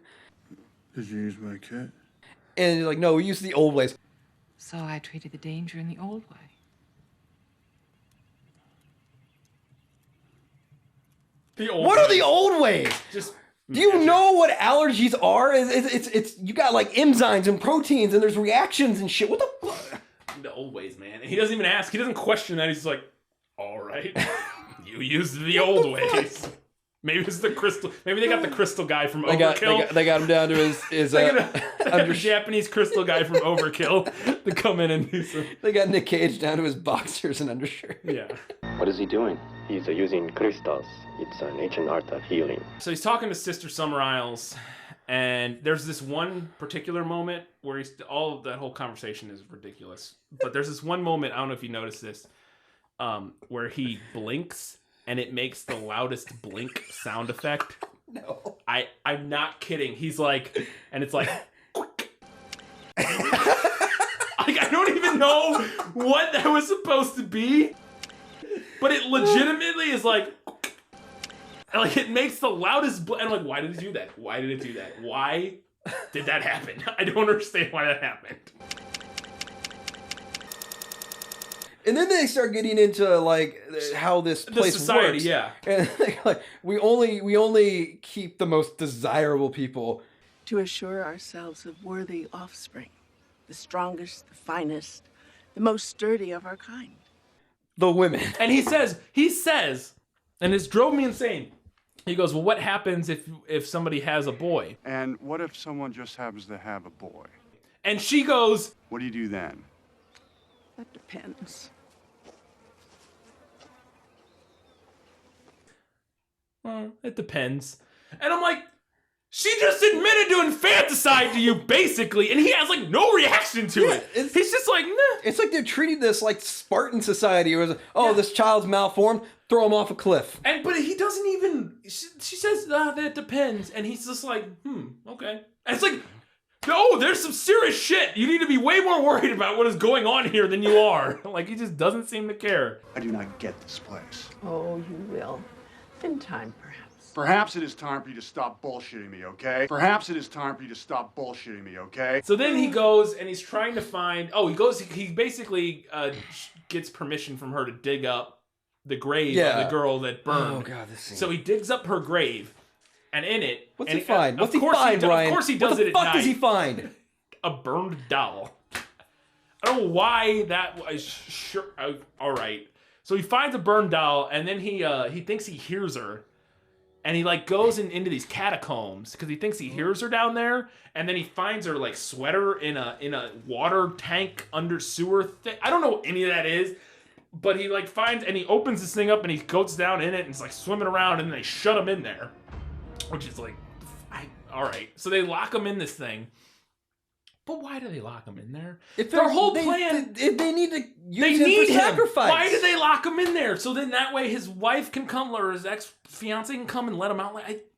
Did you use my kit? And he's like, no, we used the old ways. So I treated the danger in the old way. What are the old ways? Do you know what allergies are? It's you got like enzymes and proteins, and there's reactions and shit. What the fuck? The old ways, man. And he doesn't even ask. He doesn't question that. He's just like, all right, you used the old ways. Maybe it's the crystal. Maybe they got the crystal guy from Overkill. They got him down to his they got a Japanese crystal guy from Overkill to come in and do some. They got Nick Cage down to his boxers and undershirt. Yeah. What is he doing? He's using crystals. It's an ancient art of healing. So he's talking to Sister Summer Isles, and there's this one particular moment where that whole conversation is ridiculous. But there's this one moment, I don't know if you noticed this, where he blinks. And it makes the loudest blink sound effect. No. I'm not kidding. He's like, and it's like, I don't even know what that was supposed to be. But it legitimately is like it makes the loudest and I'm like, why did it do that? Why did it do that? Why did that happen? I don't understand why that happened. And then they start getting into like how this place works. Yeah. And like we only keep the most desirable people to assure ourselves of worthy offspring, the strongest, the finest, the most sturdy of our kind. The women. And he says, and this drove me insane. He goes, well, what happens if somebody has a boy? And what if someone just happens to have a boy? And she goes, what do you do then? That depends. it depends. And I'm like, she just admitted to infanticide to you, basically, and he has like no reaction to it. He's just like, nah. It's like they're treating this like Spartan society. Where this child's malformed, throw him off a cliff. But he doesn't even. She says that depends, and he's just like, okay. And it's like, no, there's some serious shit. You need to be way more worried about what is going on here than you are. Like, he just doesn't seem to care. I do not get this place. Oh, you will. In time, perhaps. Perhaps it is time for you to stop bullshitting me, okay? Perhaps it is time for you to stop bullshitting me, okay? So then he goes and he's trying to find. He basically gets permission from her to dig up the grave of the girl that burned. Oh god, this scene. So he digs up her grave, and in it, what's he find? What's he find, Brian? Of course he does it at night. What the fuck does he find? A burned doll. I don't know why that was. Sure, all right. So he finds a burned doll, and then he thinks he hears her. And he like goes into these catacombs because he thinks he hears her down there, and then he finds her like sweater in a water tank under sewer thing. I don't know what any of that is, but he like finds and he opens this thing up and he goes down in it and it's like swimming around, and then they shut him in there, which is like, all right. So they lock him in this thing. But why do they lock him in there? If their whole plan, if they need to use him for sacrifice. Why do they lock him in there? So then that way his wife can come, or his ex-fiance can come and let him out. Like, it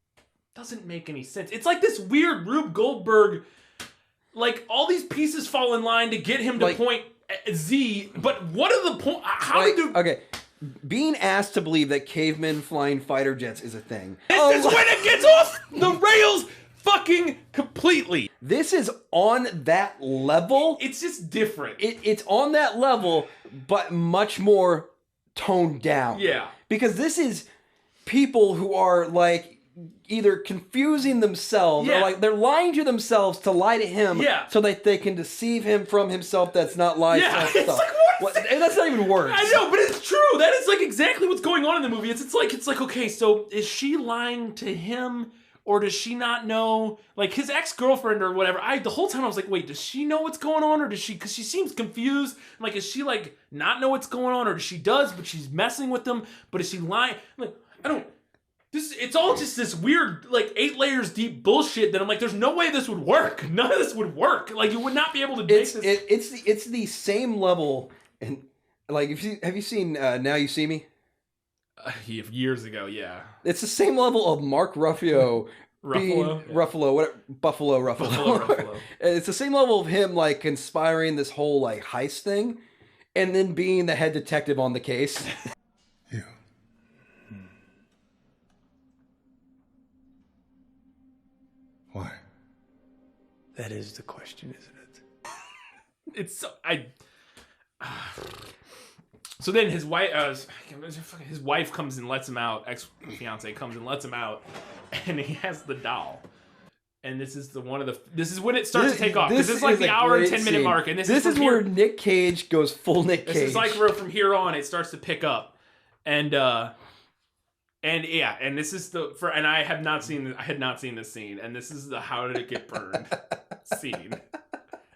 doesn't make any sense. It's like this weird Rube Goldberg, like all these pieces fall in line to get him to point Z. But what are the point? Okay, being asked to believe that cavemen flying fighter jets is a thing. This is when it gets off the rails. Fucking completely. This is on that level. It's just different. It's on that level, but much more toned down. Yeah. Because this is people who are like either confusing themselves or like they're lying to themselves to lie to him so that they can deceive him from himself that's not lying. It's stuff. like, and that's not even words. I know, but it's true. That is like exactly what's going on in the movie. It's like, okay, so is she lying to him? Or does she not know, like his ex-girlfriend or whatever? The whole time I was like, wait, does she know what's going on, or does she? Because she seems confused. Like, is she like not know what's going on, or does she does, but she's messing with them? But is she lying? I'm like, I don't. It's all just this weird, like 8 layers deep bullshit that I'm like, there's no way this would work. None of this would work. Like, you would not be able to make this. It's the same level, and like have you seen Now You See Me? Years ago, yeah. It's the same level of Mark Ruffalo Buffalo. It's the same level of him like conspiring this whole like heist thing, and then being the head detective on the case. Why? That is the question, isn't it? It's so So then his wife comes and lets him out. Ex-fiance comes and lets him out, and he has the doll. And this is this is when it starts to take off. This is like the hour and 10-minute mark, and this is where Nick Cage goes full Nick Cage. This is like where from here on it starts to pick up, and this is and I had not seen this scene, and this is the how did it get burned scene,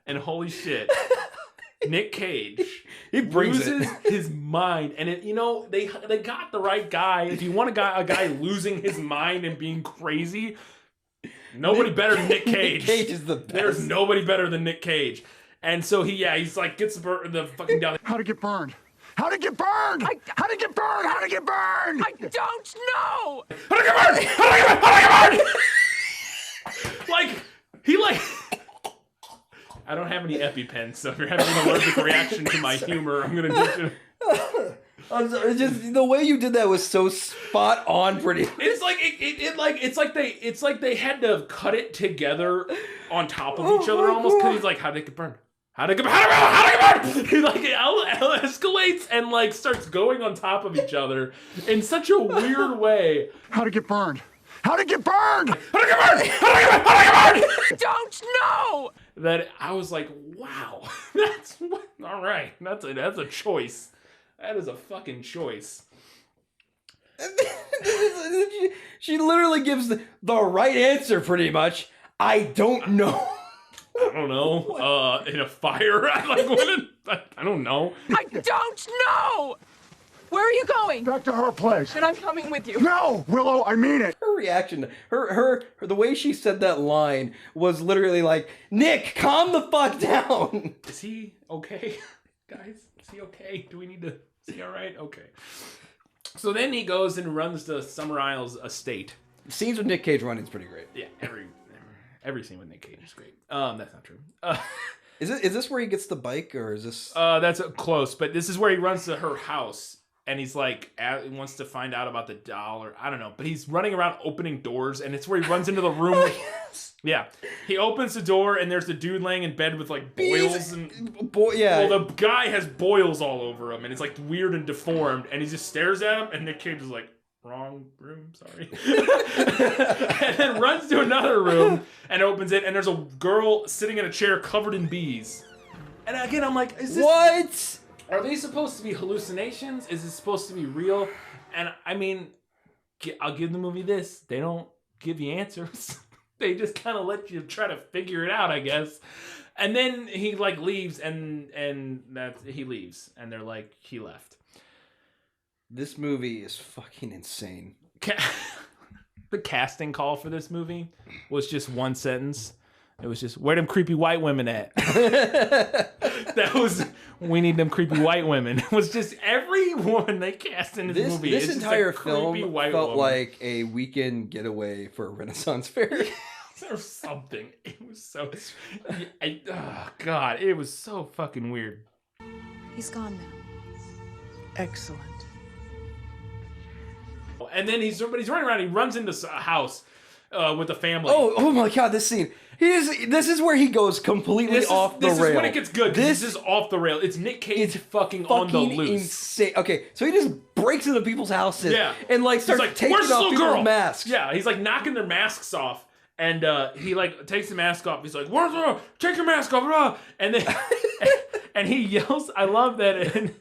and holy shit. Nick Cage, he loses his mind, and they got the right guy. If you want a guy losing his mind and being crazy, nobody better than Nick Cage. Nick Cage is the best. There's nobody better than Nick Cage, and so he's like gets the fucking down. How'd it get burned? How'd it get burned? How'd it get burned? How'd it get burned? I don't know. How'd it get burned? How'd it get burned? Like he like. I don't have any EpiPens, so if you're having an allergic reaction to my humor, I'm gonna need you. It's just the way you did that was so spot on, pretty. It's like they had to cut it together on top of each other almost, because he's like, how'd it get burned? How'd it get burned? He like escalates and like starts going on top of each other in such a weird way. How'd it get burned? How'd it get burned? How'd it get burned? How'd it get burned? How'd it get burned? Don't know. That I was like, wow, that's all right. That's a choice. That is a fucking choice. She literally gives the right answer, pretty much. I don't know. I don't know. In a fire, I don't know. I don't know. Where are you going? Back to her place. Then I'm coming with you. No, Willow, I mean it. Her reaction, the way she said that line was literally like, Nick, calm the fuck down. Is he okay? Guys, is he okay? Do we need to... Is he all right? Okay. So then he goes and runs to Summer Isles estate. Scenes with Nick Cage running is pretty great. Yeah, every scene with Nick Cage is great. That's not true. Is this where he gets the bike, or is this? That's close, but this is where he runs to her house, and he's like, he wants to find out about the doll, or I don't know, but he's running around opening doors, and it's where he runs into the room. Yeah, he opens the door, and there's the dude laying in bed with like boils and yeah. Well, the guy has boils all over him, and it's like weird and deformed, and he just stares at him, and Nick Cage is like, wrong room, sorry. And then runs to another room and opens it, and there's a girl sitting in a chair covered in bees. And again, I'm like, is this... What? Are they supposed to be hallucinations? Is it supposed to be real? And I mean, I'll give the movie this. They don't give you answers. They just kind of let you try to figure it out, I guess. And then he like leaves, and he leaves, and they're like, he left. This movie is fucking insane. The casting call for this movie was just one sentence. It was just, where them creepy white women at? That was, we need them creepy white women. It was just every woman they cast in this movie. This entire film felt woman. like a weekend getaway for a Renaissance fair. Or something. It was so, oh God, it was so fucking weird. He's gone now. Excellent. And then he's running around. He runs into a house with a family. Oh my God! This scene. This is where he goes completely off the rail. This is when it gets good. This is off the rail. It's Nick Cage fucking on the loose. Insane. Okay, so he just breaks into people's houses. Yeah. And like starts taking off people's masks. Yeah, he's like knocking their masks off. And he like takes the mask off. He's like, "Where's the? Take your mask off!" And then and he yells. I love that.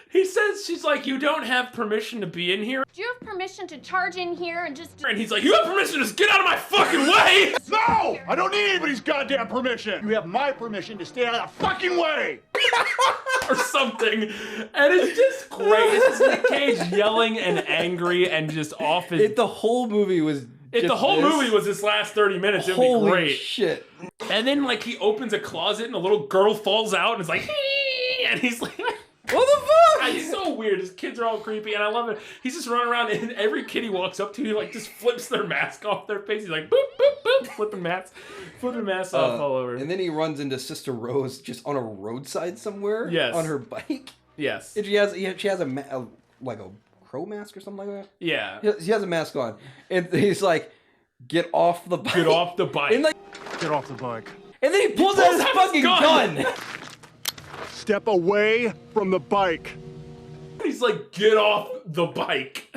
He says, she's like, "You don't have permission to be in here." Do you have permission to charge in here and just... And he's like, "You have permission to just get out of my fucking way!" No! I don't need anybody's goddamn permission. You have my permission to stay out of the fucking way! Or something. And it's just great. It's just Nick Cage yelling and angry and just off his... The whole movie was... If the whole movie was this last 30 minutes, it'd be great. Holy shit. And then, like, he opens a closet and a little girl falls out and it's like, and he's like... What the fuck? It's so weird. His kids are all creepy, and I love it. He's just running around, and every kid he walks up to, he like just flips their mask off their face. He's like, boop, boop, boop, flipping masks off all over. And then he runs into Sister Rose just on a roadside somewhere. Yes. On her bike. Yes. And she has a like a crow mask or something like that. Yeah. She has a mask on, and he's like, "Get off the bike! Get off the bike! And like, get off the bike!" And then he pulls out his fucking gun. Step away from the bike. He's like, "Get off the bike!"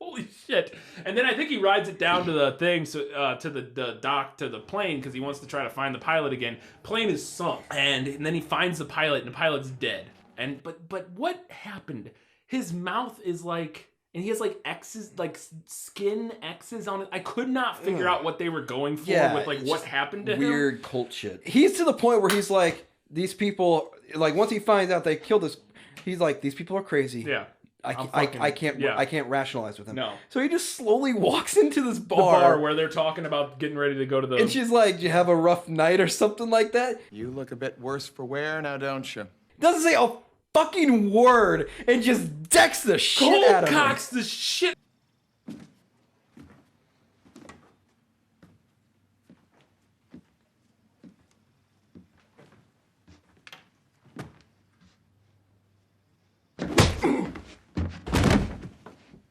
Holy shit! And then I think he rides it down to the thing, so to the dock, to the plane, because he wants to try to find the pilot again. Plane is sunk, and then he finds the pilot, and the pilot's dead. And but what happened? His mouth is like, and he has like X's, like skin X's on it. I could not figure out what they were going for with like what happened to him. Weird cult shit. He's to the point where he's like, these people, like once he finds out they killed this, he's like, these people are crazy. Yeah. I can't rationalize with him. No. So he just slowly walks into this bar. The bar where they're talking about getting ready to go to the... And she's like, "Do you have a rough night?" or something like that. You look a bit worse for wear now, don't you? Doesn't say a fucking word and just decks the shit out of him. Cocks the shit.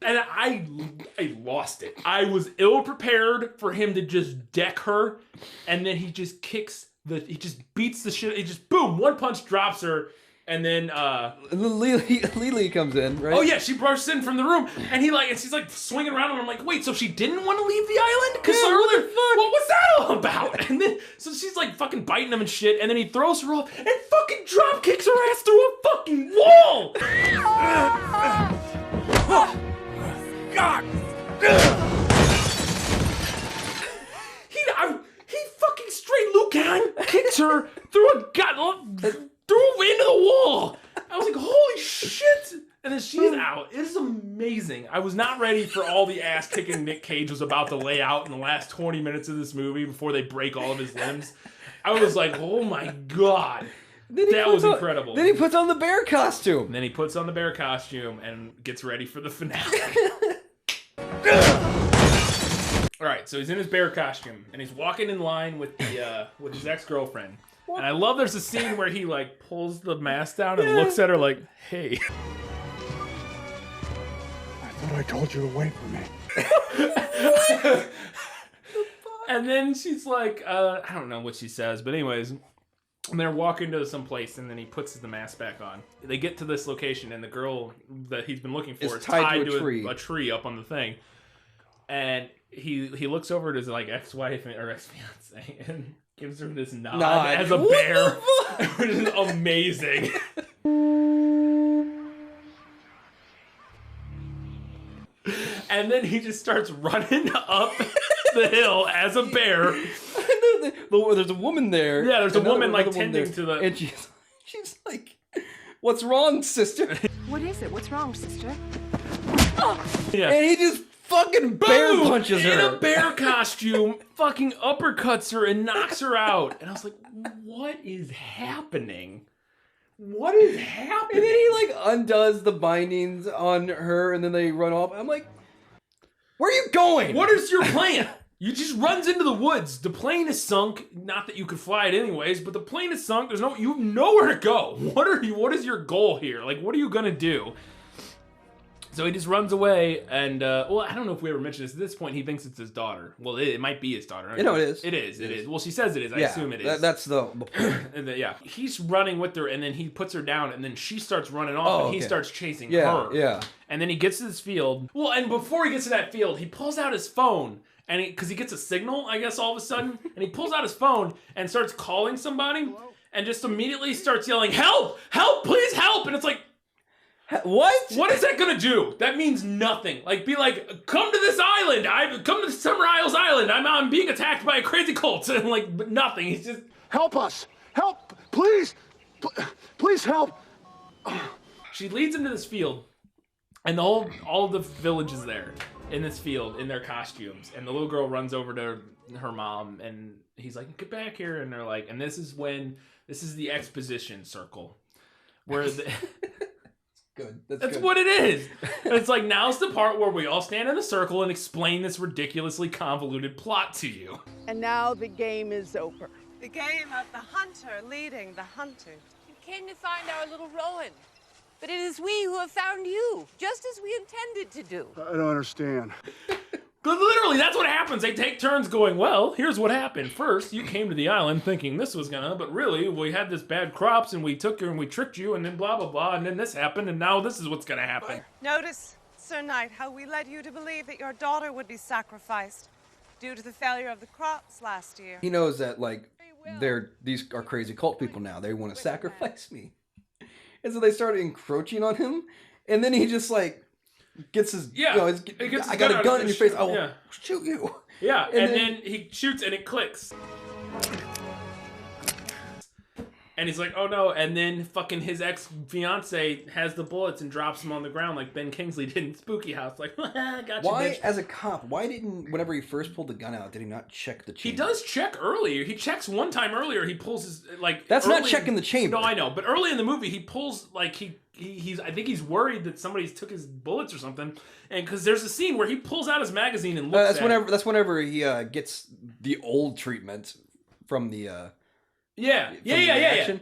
And I lost it. I was ill prepared for him to just deck her, and then he just he just beats the shit. He just boom, one punch drops her, and then Lily comes in, right? Oh yeah, she bursts in from the room, and she's like swinging around, and I'm like, wait, so she didn't want to leave the island? Because what was that all about? And then so she's like fucking biting him and shit, and then he throws her off and fucking drop kicks her ass through a fucking wall. God! He fucking straight Lucan kicks her through into the wall. I was like, holy amazing. I was not ready for all the ass kicking Nick Cage was about to lay out in the last 20 minutes of this movie before they break all of his limbs. I was like, oh my God. That was incredible. Then he puts on the bear costume. And then he puts on the bear costume and gets ready for the finale. All right, so he's in his bear costume and he's walking in line with the with his ex-girlfriend. And I love there's a scene where he like pulls the mask down and looks at her like, "Hey." I thought I told you to wait for me. And then she's like, I don't know what she says, but anyways, they're walking to some place and then he puts the mask back on. They get to this location and the girl that he's been looking for is tied to a tree up on the thing. And he looks over at his like ex-wife or ex-fiance and gives her this nod as a bear, which is amazing. And then he just starts running up the hill as a bear. There's a woman there. Yeah, there's a woman like tending to the... And she's like, "What's wrong, sister?" What is it? What's wrong, sister? Yeah. And he just fucking bear punches her. In a bear costume, fucking uppercuts her and knocks her out. And I was like, what is happening? What is happening? And then he like undoes the bindings on her and then they run off. I'm like, where are you going? What is your plan? You just runs into the woods. The plane is sunk. Not that you could fly it anyways, but the plane is sunk. You have nowhere to go. What is your goal here? Like, what are you gonna do? So he just runs away, and well, I don't know if we ever mentioned this. At this point, he thinks it's his daughter. Well, it might be his daughter. You know it is. It is. Well, she says it is. I assume it is. That's the point. And yeah, he's running with her, and then he puts her down, and then she starts running off, and he starts chasing her. Yeah. And then he gets to this field. Well, and before he gets to that field, he pulls out his phone, and because he gets a signal, I guess, all of a sudden, and he pulls out his phone and starts calling somebody, and just immediately starts yelling, "Help! Help! Please help!" And it's like, what? What is that gonna do? That means nothing. Like, be like, come to this island. I've come to Summer Isles Island. I'm being attacked by a crazy cult. And like, but nothing. He's just help us. Help, please, please help. She leads him to this field, and all of the village is there in this field in their costumes. And the little girl runs over to her mom, and he's like, "Get back here!" And they're like, and this is the exposition circle, where the. Good. That's what it is. And it's like, now's the part where we all stand in a circle and explain this ridiculously convoluted plot to you. And now the game is over. The game of the hunter leading the hunted. You came to find our little Rowan, but it is we who have found you, just as we intended to do. I don't understand. Literally, that's what happens. They take turns going, well, here's what happened. First, you came to the island thinking this was gonna, but really, we had this bad crops, and we took you, and we tricked you, and then blah, blah, blah, and then this happened, and now this is what's gonna happen. Notice, Sir Knight, how we led you to believe that your daughter would be sacrificed due to the failure of the crops last year. He knows that, like, these are crazy cult people now. They want to sacrifice me. And so they started encroaching on him, and then he just, like, gets his, I got a gun in your face, I will shoot you. Yeah, and then he shoots and it clicks. And he's like, oh no, and then fucking his ex-fiance has the bullets and drops them on the ground like Ben Kingsley did in Spooky House. Like, gotcha, why, bitch. as a cop, why didn't, whenever he first pulled the gun out, did he not check the chamber? He does check earlier. He checks one time earlier. He pulls his, like... That's not checking the chamber. No, I know. But early in the movie, he pulls, like, he's I think he's worried that somebody's took his bullets or something. And because there's a scene where he pulls out his magazine and looks at it. That's whenever he gets the old treatment from the... Yeah.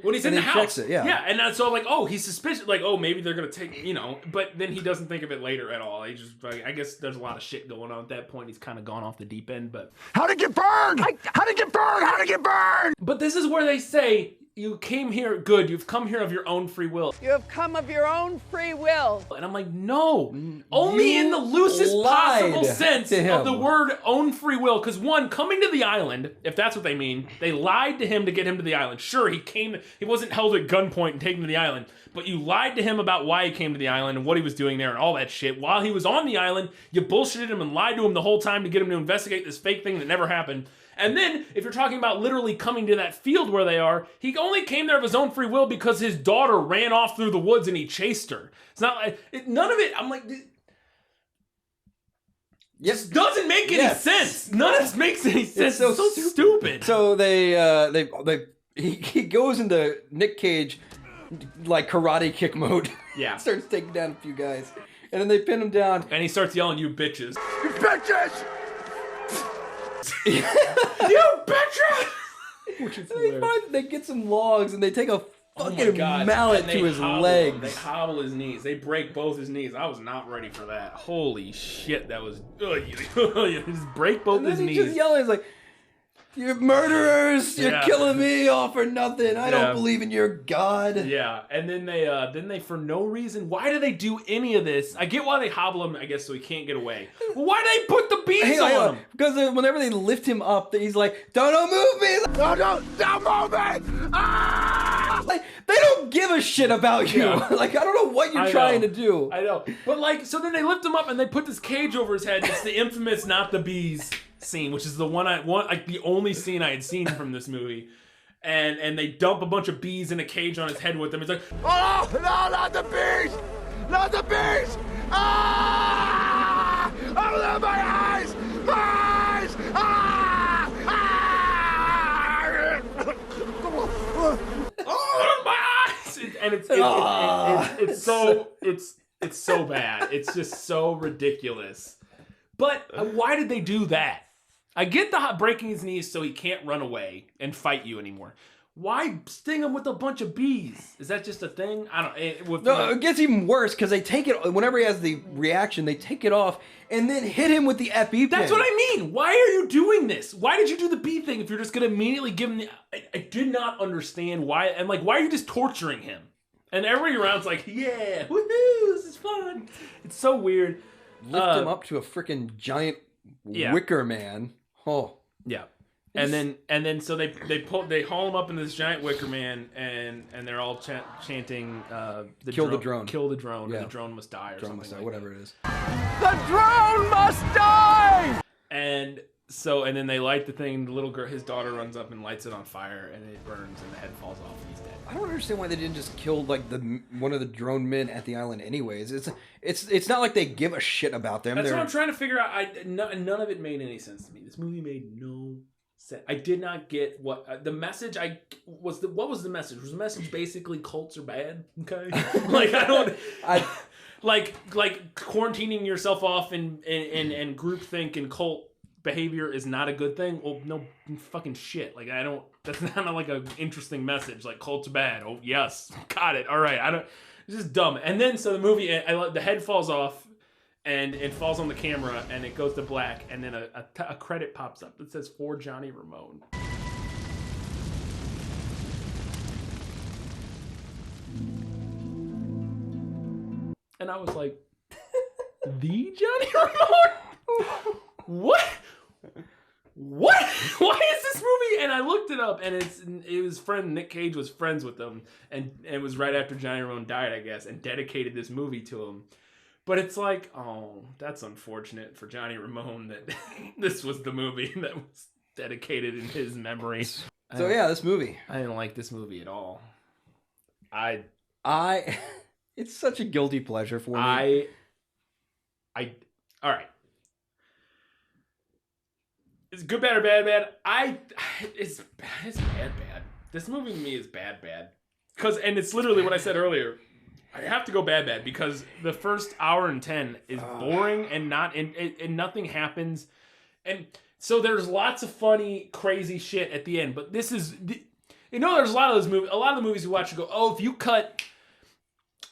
When he's in the house. It, yeah. And so like, oh, he's suspicious. Like, oh, maybe they're gonna take, But then he doesn't think of it later at all. He just, like, I guess there's a lot of shit going on at that point. He's kind of gone off the deep end. But how'd it get burned? How'd it get burned? How'd it get burned? But this is where they say, you came here good. You've come here of your own free will. You have come of your own free will. And I'm like, no. Only in the loosest possible sense of the word own free will. Because one, coming to the island, if that's what they mean, they lied to him to get him to the island. Sure, he wasn't held at gunpoint and taken to the island. But you lied to him about why he came to the island and what he was doing there and all that shit. While he was on the island, you bullshitted him and lied to him the whole time to get him to investigate this fake thing that never happened. And then, if you're talking about literally coming to that field where they are, he only came there of his own free will because his daughter ran off through the woods and he chased her. It's not like, none of it, I'm like, Just doesn't make any sense. None of this makes any sense. It's so stupid. So he goes into Nick Cage like karate kick mode. Yeah. Starts taking down a few guys. And then they pin him down. And he starts yelling, "You bitches." You bitches! You bitches! Which is hilarious. They get some logs and they take a fucking mallet to his legs. They hobble his knees. They break both his knees. I was not ready for that. Holy shit, that was... just break both his knees. He's just yelling. He's like, "You're murderers! You're killing me all for nothing! I don't believe in your God!" Yeah, and then they for no reason, why do they do any of this? I get why they hobble him, I guess, so he can't get away. Well, why do they put the bees on him? Because whenever they lift him up, he's like, don't move me! Don't move me! Ah! Like, they don't give a shit about you. Yeah. Like, I don't know what you're trying to do. I know. But like, so then they lift him up and they put this cage over his head. It's the infamous "not the bees" scene, which is the the only scene I had seen from this movie. And they dump a bunch of bees in a cage on his head with them. He's like, "Oh, no, not the bees! Not the bees! Ah! Open my eyes! Eyes! Ah! Ah! "Oh, my eyes!" And it's so bad. It's just so ridiculous. But why did they do that? I get the breaking his knees so he can't run away and fight you anymore. Why sting him with a bunch of bees? Is that just a thing? I don't. No, it gets even worse because they take it whenever he has the reaction. They take it off and then hit him with the FE pin. That's what I mean. Why are you doing this? Why did you do the bee thing if you're just gonna immediately give him the? I did not understand why. And like, why are you just torturing him? And everybody around's like, "Yeah, woohoo, this is fun." It's so weird. Lift him up to a freaking giant Wicker Man. Oh yeah. And then so they haul him up in this giant Wicker Man and they're all chanting kill the drone, or the drone must die, or something like whatever it is. The drone must die! And then they light the thing. The little girl, his daughter, runs up and lights it on fire, and it burns, and the head falls off, and he's dead. I don't understand why they didn't just kill like one of the drone men at the island. Anyways, it's not like they give a shit about them. That's what I'm trying to figure out. None of it made any sense to me. This movie made no sense. I did not get what the message. What was the message? Was the message basically cults are bad? Okay, like I don't. Like quarantining yourself off and groupthink and cult behavior is not a good thing. Well, no fucking shit. Like I don't. That's not like an interesting message. Like cults are bad. Oh yes, got it. All right. I don't. It's just dumb. And then so the movie, the head falls off, and it falls on the camera, and it goes to black, and then a credit pops up that says "For Johnny Ramone." And I was like, "The Johnny Ramone? What? What? Why is this movie?" And I looked it up, and it was friend Nick Cage was friends with them, and it was right after Johnny Ramone died, I guess, and dedicated this movie to him. But it's like, oh, that's unfortunate for Johnny Ramone that this was the movie that was dedicated in his memory. So yeah, this movie. I didn't like this movie at all. It's such a guilty pleasure for me. All right. Is it good, bad, or bad? It's bad. This movie to me is bad. And it's literally what I said earlier. I have to go bad because the first hour and 10 is boring and nothing happens. And so there's lots of funny, crazy shit at the end. But this is, there's a lot of those movies. A lot of the movies you watch, you go, oh, if you cut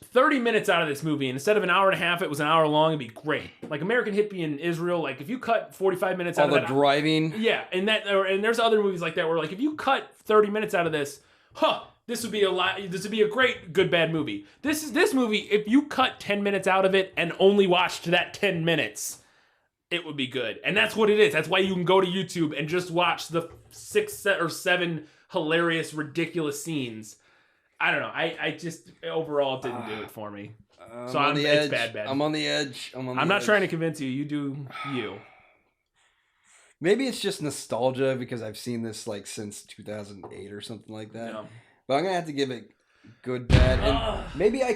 30 minutes out of this movie, and instead of an hour and a half, it was an hour long, it'd be great. Like American Hippie in Israel, like if you cut 45 minutes out of that. All the driving. Yeah, and there's other movies like that where like if you cut 30 minutes out of this, this would be a great good bad movie. This movie, if you cut 10 minutes out of it and only watched that 10 minutes, it would be good. And that's what it is. That's why you can go to YouTube and just watch the 6 or 7 hilarious, ridiculous scenes. I don't know. I just overall didn't do it for me. So on the edge. It's bad. I'm on the edge. I'm not trying to convince you. You do you. Maybe it's just nostalgia because I've seen this like since 2008 or something like that. Yeah. But I'm gonna have to give it good, bad, and maybe I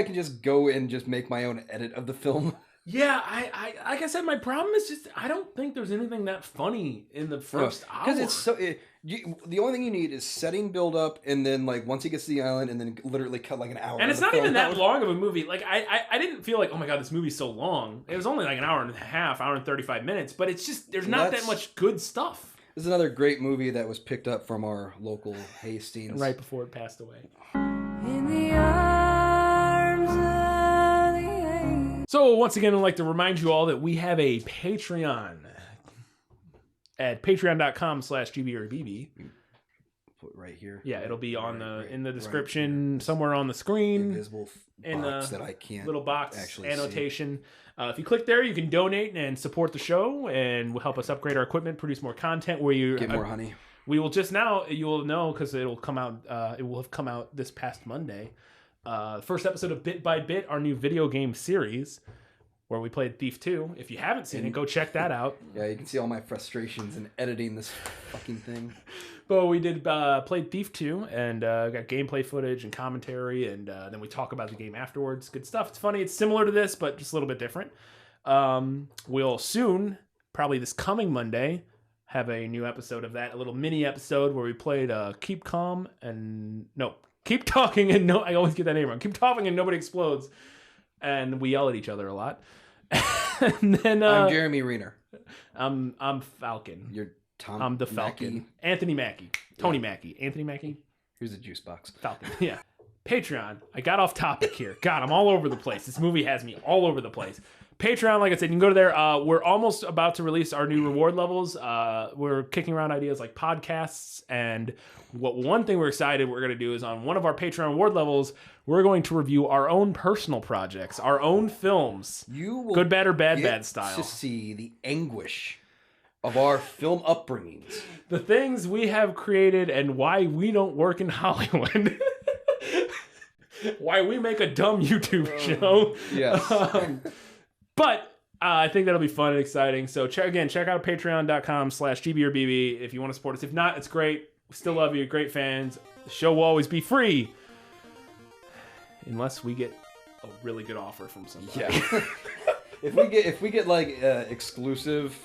can just go and just make my own edit of the film. Yeah, I like I said, my problem is just I don't think there's anything that funny in the first hour. Because it's so the only thing you need is setting, build up, and then like once he gets to the island, and then literally cut like an hour. And it's not even that long of a movie. Like I didn't feel like, oh my god, this movie's so long. It was only like an hour and a half, hour and 35 minutes. But it's just there's not that much good stuff. This is another great movie that was picked up from our local Hastings right before it passed away. In the arms of the angel. So once again, I'd like to remind you all that we have a Patreon at patreon.com/GBorBB. Put right here. Yeah, it'll be on in the description somewhere on the screen. Invisible in box the that I can't little box actually annotation. If you click there, you can donate and support the show and will help us upgrade our equipment, produce more content. Where you get more honey. We will just now. You will know because it'll come out. It will have come out this past Monday. First episode of Bit by Bit, our new video game series, where we played Thief 2. If you haven't seen it, go check that out. Yeah, you can see all my frustrations in editing this fucking thing. But we did played Thief 2 and got gameplay footage and commentary, and then we talk about the game afterwards. Good stuff. It's funny. It's similar to this, but just a little bit different. We'll soon, probably this coming Monday, have a new episode of that, a little mini episode where we played Keep Talking and I always get that name wrong. Keep Talking and Nobody Explodes. And we yell at each other a lot. And then I'm Jeremy Renner. I'm Falcon. You're Tom. I'm the Falcon. Mackie. Anthony Mackie. Tony Mackie. Anthony Mackie. Here's a juice box. Falcon. Yeah. Patreon. I got off topic here. God, I'm all over the place. This movie has me all over the place. Patreon, like I said, you can go to there. We're almost about to release our new reward levels. We're kicking around ideas like podcasts. And one thing we're excited we're going to do is on one of our Patreon reward levels, we're going to review our own personal projects, our own films. You will good, bad, or bad style. To see the anguish of our film upbringings. The things we have created and why we don't work in Hollywood. Why we make a dumb YouTube show. Yes. But I think that'll be fun and exciting. So check out patreon.com/GBorBB if you want to support us. If not, it's great. We still love you. Great fans. The show will always be free. Unless we get a really good offer from somebody. Yeah. if we get like exclusive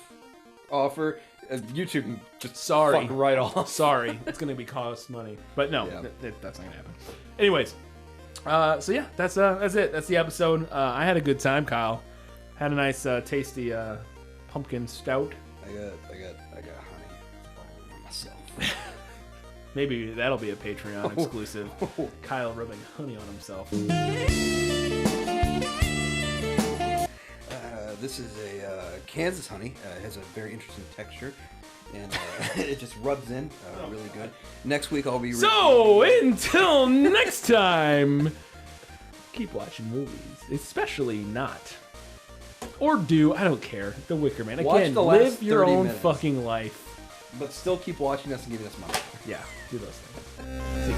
offer, YouTube can just fuck right off. Sorry. It's going to be cost money. But no, that's not going to happen. Anyways. So yeah, that's it. That's the episode. I had a good time, Kyle. Had a nice, tasty pumpkin stout. I got honey all over myself. Maybe that'll be a Patreon exclusive. Kyle rubbing honey on himself. This is a Kansas honey. It has a very interesting texture, and it just rubs in really good. Next week I'll be. So until next time, keep watching movies, especially not. Or do, I don't care. The Wicker Man. Again, live your own fucking life. But still keep watching us and giving us money. Yeah, do those things.